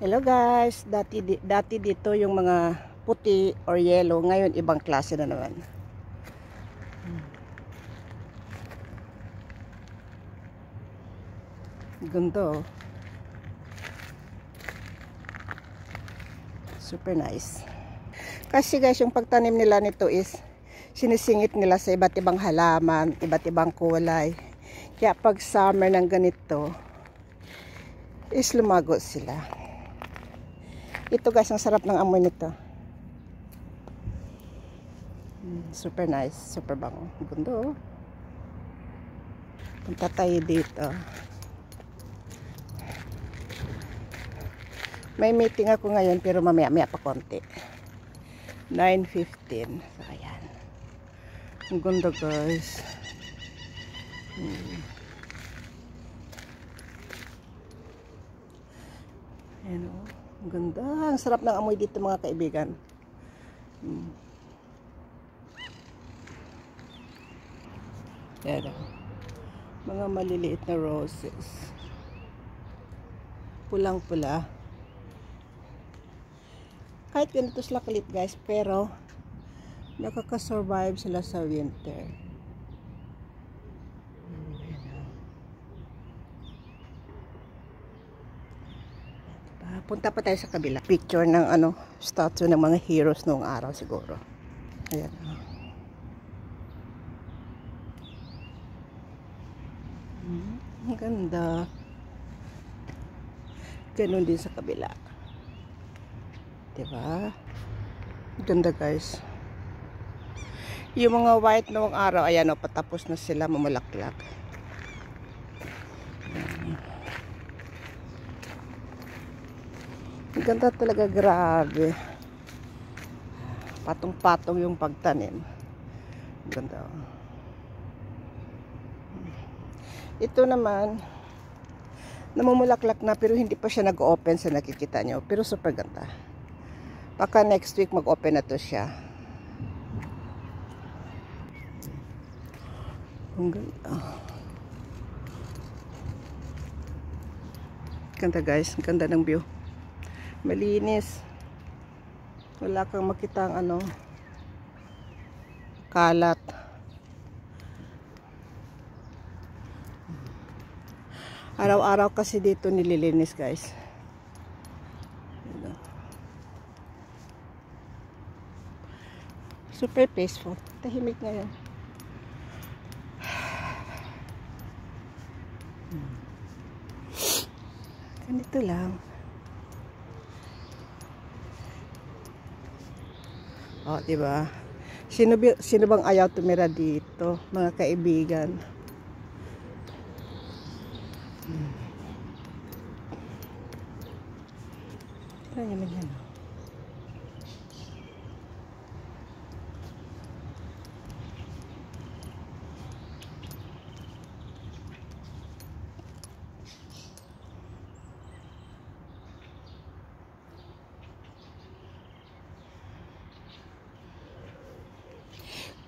Hello guys, dati dito yung mga puti or yellow, ngayon ibang klase na naman. Ganda oh. Super nice. Kasi guys, yung pagtanim nila nito is sinisingit nila sa iba't ibang halaman, iba't ibang kulay. Kaya pag summer ng ganito is lumago sila. Ito guys, ang sarap ng amoy nito. Super nice, super bango. Ganda oh. Punta tayo dito. May meeting ako ngayon pero mamaya pa konti. 9:15. So ayan. Ang ganda guys. Ayan oh. Ang ganda. Ang sarap ng amoy dito mga kaibigan. Ayan oh. Mga maliliit na roses. Pulang-pula. Kahit ganito sila kalit guys, pero nakaka-survive sila sa winter. Punta pa tayo sa kabila. Picture ng statue ng mga heroes noong araw siguro. Ayan. Ang ganda. Ganun din sa kabila. Diba? Ganda guys. Yung mga white noong araw, ayan o, patapos na sila mamulaklak. Ang ganda talaga, grabe. Patong-patong yung pagtanim. Ang ganda. Ito naman, namumulaklak na pero hindi pa siya nag-open sa nakikita nyo. Pero super ganda. Baka next week mag-open na to siya. Ang ganda. Ganda guys, ang ganda ng view. Malinis. Wala kang makita ang kalat. Araw-araw kasi dito nililinis guys. Super peaceful. Tahimik ngayon. Ganito lang. Oh, diba? Sino bang ayaw tumira dito, mga kaibigan? Ito naman yan.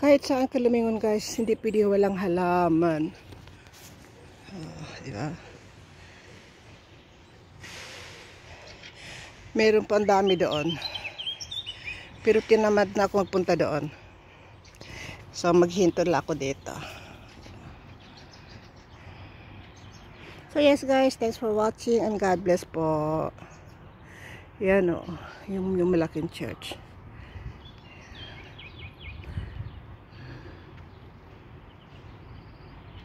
Kahit saan ka lumingon guys, hindi pwede walang halaman. Diba? Meron pa ang dami doon. Pero tinamad na ako magpunta doon. So maghinto lang ako dito. So yes guys, thanks for watching and God bless po. Yan o, yung malaking church.